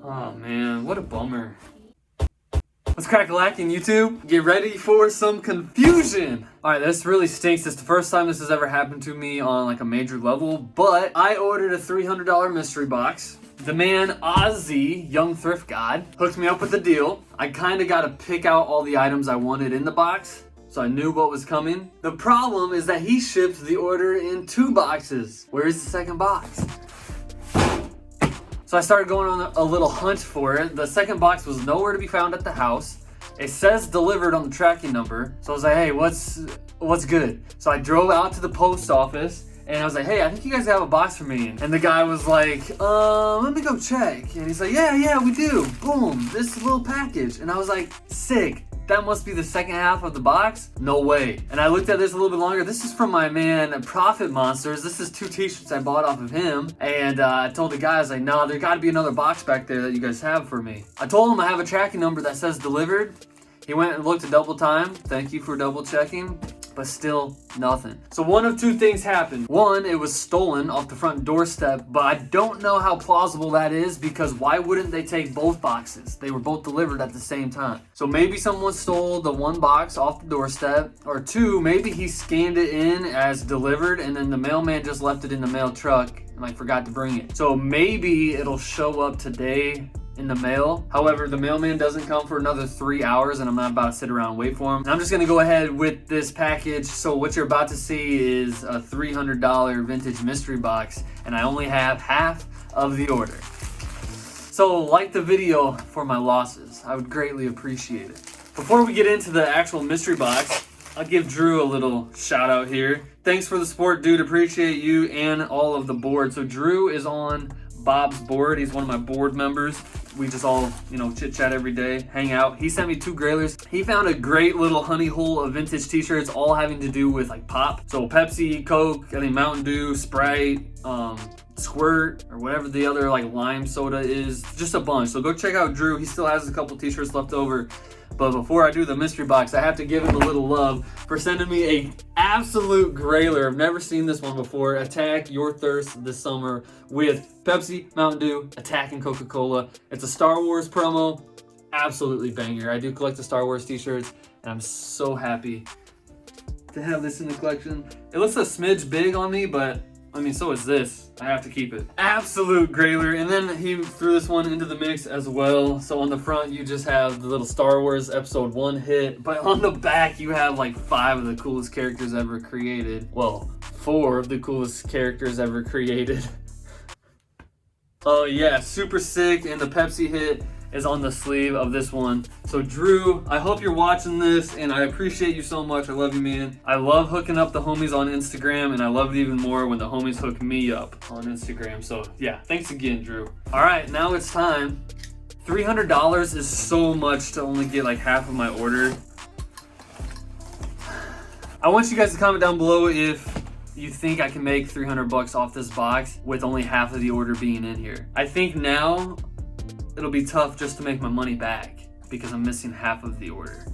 Oh man, what a bummer. What's crack-a-lackin', YouTube? Get ready for some confusion. All right, this really stinks. It's the first time this has ever happened to me on like a major level, but I ordered a $300 mystery box. The man, Ozzy, Young Thrift God, hooked me up with the deal. I kind of got to pick out all the items I wanted in the box, so I knew what was coming. The problem is that he shipped the order in 2 boxes. Where's the second box? So I started going on a little hunt for it. The second box was nowhere to be found at the house. It says delivered on the tracking number. So I was like, hey, what's good? So I drove out to the post office and I was like, hey, I think you guys have a box for me. And the guy was like, let me go check. And he's like, yeah, we do. Boom, this little package. And I was like, sick. That must be the second half of the box? No way. And I looked at this a little bit longer. This is from my man, Profit Monsters. This is 2 t-shirts I bought off of him. And I told the guy, I was like, no, there gotta be another box back there that you guys have for me. I told him I have a tracking number that says delivered. He went and looked a double time. Thank you for double checking. But still nothing. So one of 2 things happened. One, it was stolen off the front doorstep, but I don't know how plausible that is because why wouldn't they take both boxes? They were both delivered at the same time. So maybe someone stole the 1 box off the doorstep, or 2, maybe he scanned it in as delivered and then the mailman just left it in the mail truck and like forgot to bring it. So maybe it'll show up today in the mail. However, the mailman doesn't come for another 3 hours and I'm not about to sit around and wait for him. And I'm just gonna go ahead with this package. So what you're about to see is a $300 vintage mystery box and I only have half of the order. So like the video for my losses. I would greatly appreciate it. Before we get into the actual mystery box, I'll give Drew a little shout out here. Thanks for the support, dude. Appreciate you and all of the board. So Drew is on Bob's board. He's one of my board members. We just all, chit chat every day, hang out. He sent me 2 grailers. He found a great little honey hole of vintage t-shirts, all having to do with like pop. So Pepsi, Coke, I think Mountain Dew, Sprite, Squirt, or whatever the other like lime soda is. Just a bunch. So go check out Drew. He still has a couple t-shirts left over. But before I do the mystery box, I have to give him a little love for sending me a absolute grailer. I've never seen this one before. Attack Your Thirst this summer with Pepsi, Mountain Dew, Attack, and Coca-Cola. It's a Star Wars promo. Absolutely banger. I do collect the Star Wars t-shirts, and I'm so happy to have this in the collection. It looks a smidge big on me, but I mean, so is this. I have to keep it. Absolute grailer. And then he threw this one into the mix as well. So on the front, you just have the little Star Wars Episode 1 hit. But on the back, you have like 5 of the coolest characters ever created. Well, 4 of the coolest characters ever created. Oh yeah, super sick. And the Pepsi hit is on the sleeve of this one. So Drew, I hope you're watching this and I appreciate you so much. I love you, man. I love hooking up the homies on Instagram and I love it even more when the homies hook me up on Instagram. So yeah, thanks again, Drew. All right, now it's time. $300 is so much to only get like half of my order. I want you guys to comment down below if you think I can make $300 off this box with only half of the order being in here. I think now it'll be tough just to make my money back because I'm missing half of the order,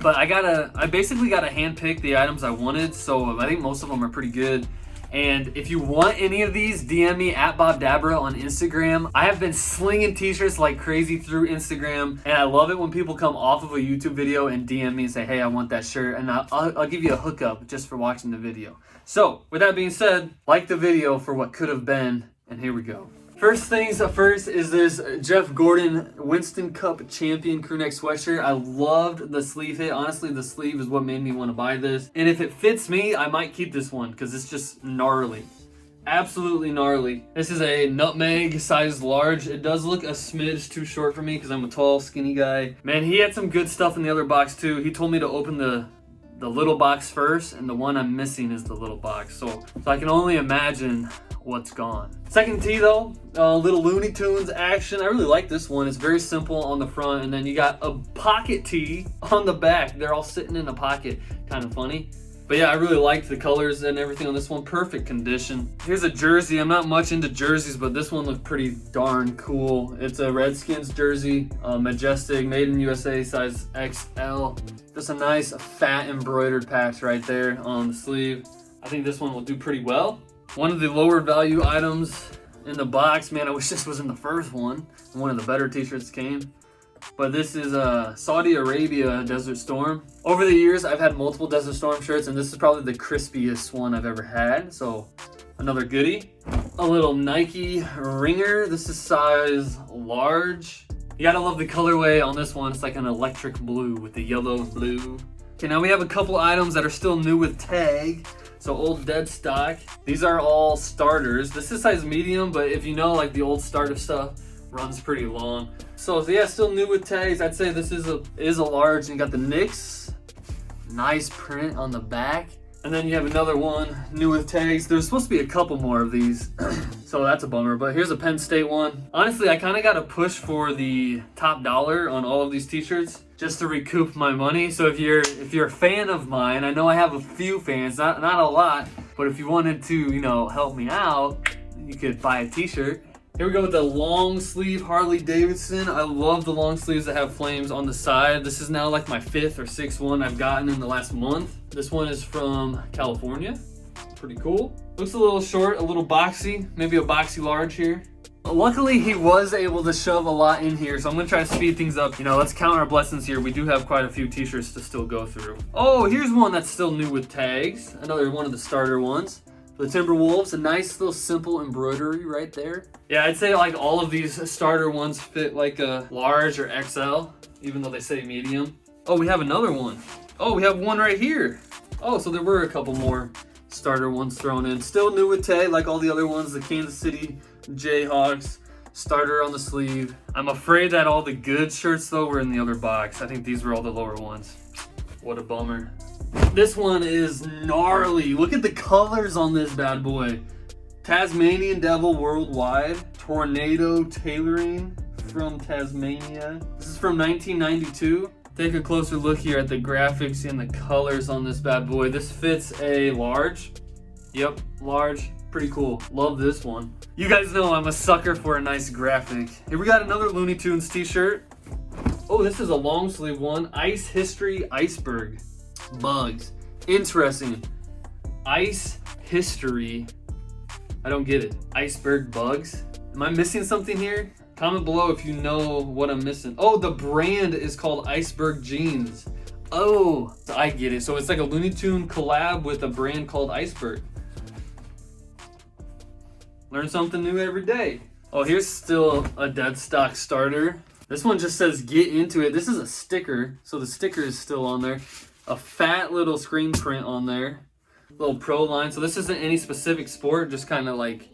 But I basically gotta handpick the items I wanted, so I think most of them are pretty good. And if you want any of these, DM me at Bob Dabra on Instagram. I have been slinging t-shirts like crazy through Instagram, and I love it when people come off of a YouTube video and DM me and say, hey, I want that shirt, and I'll give you a hookup just for watching the video. So with that being said, like the video for what could have been, and here we go. First things first is this Jeff Gordon Winston Cup Champion crewneck sweatshirt. I loved the sleeve hit. Honestly, the sleeve is what made me want to buy this. And if it fits me, I might keep this one because it's just gnarly. Absolutely gnarly. This is a nutmeg size large. It does look a smidge too short for me because I'm a tall, skinny guy. Man, he had some good stuff in the other box too. He told me to open the little box first, and the one I'm missing is the little box. So I can only imagine what's gone. Second tee though, little Looney Tunes action. I really like this one. It's very simple on the front, and then you got a pocket tee on the back. They're all sitting in a pocket, kind of funny. But yeah, I really liked the colors and everything on this one. Perfect condition. Here's a jersey. I'm not much into jerseys, but this one looked pretty darn cool. It's a Redskins jersey, majestic, made in USA, size XL. Just a nice fat embroidered patch right there on the sleeve. I think this one will do pretty well. One of the lower value items in the box. Man, I wish this was in the first one. One of the better t-shirts came. But this is Saudi Arabia Desert Storm. Over the years, I've had multiple Desert Storm shirts, and this is probably the crispiest one I've ever had. So, another goodie. A little Nike ringer. This is size large. You gotta love the colorway on this one. It's like an electric blue with the yellow blue. Okay, now we have a couple items that are still new with tag. So old dead stock. These are all starters. This is size medium, but if you know, like the old starter stuff runs pretty long. So yeah, still new with tags. I'd say this is a large, and you got the Knicks. Nice print on the back. And then you have another one, new with tags. There's supposed to be a couple more of these, so that's a bummer. But here's a Penn State one. Honestly, I kind of got to push for the top dollar on all of these t-shirts just to recoup my money. So if you're a fan of mine, I know I have a few fans, not a lot, but if you wanted to, you know, help me out, you could buy a t-shirt. Here we go with the long sleeve Harley-Davidson. I love the long sleeves that have flames on the side. This is now like my 5th or 6th one I've gotten in the last month. This one is from California. Pretty cool. Looks a little short, a little boxy, maybe a boxy large here. Luckily, he was able to shove a lot in here, so I'm gonna try to speed things up. You know, let's count our blessings here. We do have quite a few t-shirts to still go through. Oh, here's one that's still new with tags. Another one of the starter ones. The Timberwolves, a nice little simple embroidery right there. Yeah, I'd say like all of these starter ones fit like a large or XL, even though they say medium. Oh, we have another one. Oh, we have one right here. Oh, so there were a couple more starter ones thrown in. Still new with tag, like all the other ones. The Kansas City Jayhawks, starter on the sleeve. I'm afraid that all the good shirts though were in the other box. I think these were all the lower ones. What a bummer. This one is gnarly. Look at the colors on this bad boy. Tasmanian Devil Worldwide. Tornado Tailoring from Tasmania. This is from 1992. Take a closer look here at the graphics and the colors on this bad boy. This fits a large. Yep, large. Pretty cool. Love this one. You guys know I'm a sucker for a nice graphic. Here we got another Looney Tunes t-shirt. Oh, this is a long sleeve one. Ice History Iceberg. Bugs. Interesting. Ice history. I don't get it. Iceberg bugs. Am I missing something here? Comment below if you know what I'm missing. Oh, the brand is called Iceberg Jeans. Oh, I get it. So it's like a Looney Tune collab with a brand called Iceberg. Learn something new every day. Oh, here's still a dead stock starter. This one just says get into it. This is a sticker, so the sticker is still on there. A fat little screen print on there. Little pro line. So this isn't any specific sport, just kind of like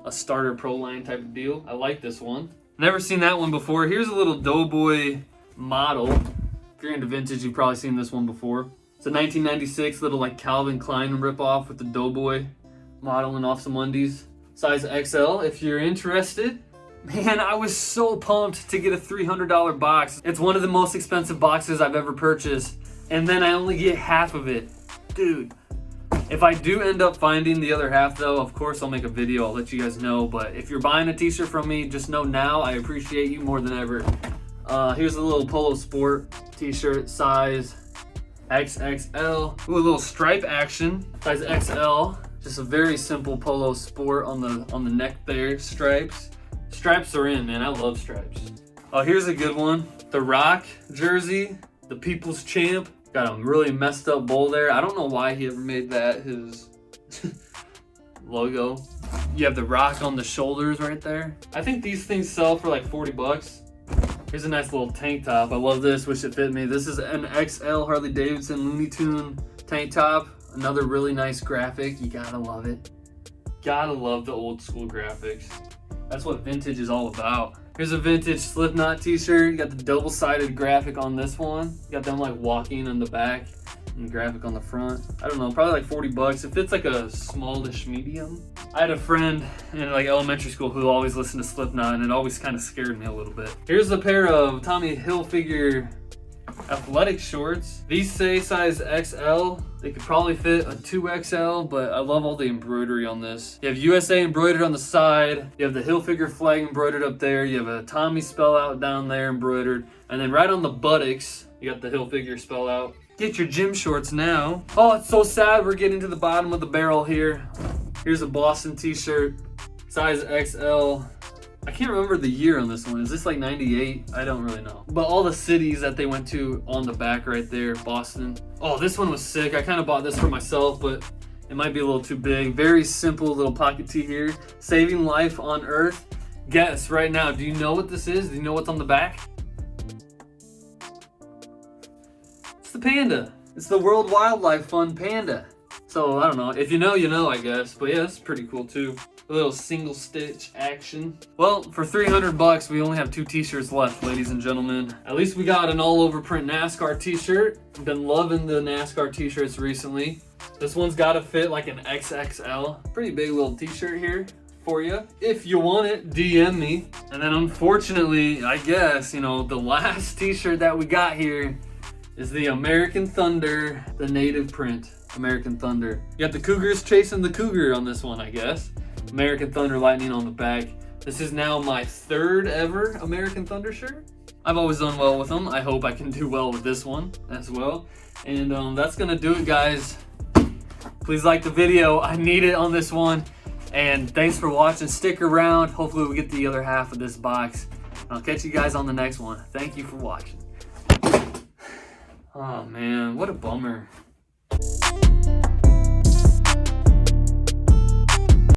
a starter pro line type of deal. I like this one. Never seen that one before. Here's a little Doughboy model. If you're into vintage, you've probably seen this one before. It's a 1996 little like Calvin Klein ripoff with the Doughboy modeling off some undies. Size XL if you're interested. Man, I was so pumped to get a $300 box. It's one of the most expensive boxes I've ever purchased. And then I only get half of it. Dude, if I do end up finding the other half though, of course I'll make a video, I'll let you guys know. But if you're buying a t-shirt from me, just know now I appreciate you more than ever. Here's a little Polo Sport t-shirt, size XXL. Ooh, a little stripe action, size XL. Just a very simple Polo Sport on the neck there, stripes. Stripes are in, man, I love stripes. Oh, here's a good one. The Rock jersey, the People's Champ. Got a really messed up bowl there. I don't know why he ever made that his logo. You have the Rock on the shoulders right there. I think these things sell for like 40 bucks. Here's a nice little tank top. I love this, wish it fit me. This is an XL Harley-Davidson Looney Tune tank top. Another really nice graphic. You gotta love it. Gotta love the old school graphics. That's what vintage is all about. Here's a vintage Slipknot t-shirt. You got the double-sided graphic on this one. You got them like walking on the back and graphic on the front. I don't know, probably like 40 bucks. It fits like a smallish medium. I had a friend in like elementary school who always listened to Slipknot, and it always kind of scared me a little bit. Here's a pair of Tommy Hilfiger athletic shorts. These say size XL. They could probably fit a 2XL, but I love all the embroidery on this. You have USA embroidered on the side. You have the Hilfiger flag embroidered up there. You have a Tommy spell out down there embroidered. And then right on the buttocks, you got the Hilfiger spell out. Get your gym shorts now. Oh, it's so sad we're getting to the bottom of the barrel here. Here's a Boston t-shirt. size XL. I can't remember the year on this one. Is this like 98? I don't really know. But all the cities that they went to on the back right there, Boston. Oh, this one was sick. I kind of bought this for myself, but it might be a little too big. Very simple little pocket tee here. Saving life on Earth. Guess right now, do you know what this is? Do you know what's on the back? It's the panda. It's the World Wildlife Fund panda. So I don't know. If you know, you know, I guess. But yeah, it's pretty cool too. A little single stitch action. Well, for 300 bucks, we only have 2 t-shirts left, ladies and gentlemen. At least we got an all over print NASCAR t-shirt. Been loving the NASCAR t-shirts recently. This one's gotta fit like an XXL. Pretty big little t-shirt here for you. If you want it, DM me. And then unfortunately, I guess, you know, the last t-shirt that we got here is the American Thunder, the native print American Thunder. You got the Cougars chasing the cougar on this one, I guess. American Thunder lightning on the back. This is now my 3rd ever American Thunder shirt. I've always done well with them. I hope I can do well with this one as well. And that's gonna do it, guys. Please like the video. I need it on this one. And thanks for watching. Stick around. Hopefully we'll get the other half of this box. I'll catch you guys on the next one. Thank you for watching. Oh man, what a bummer.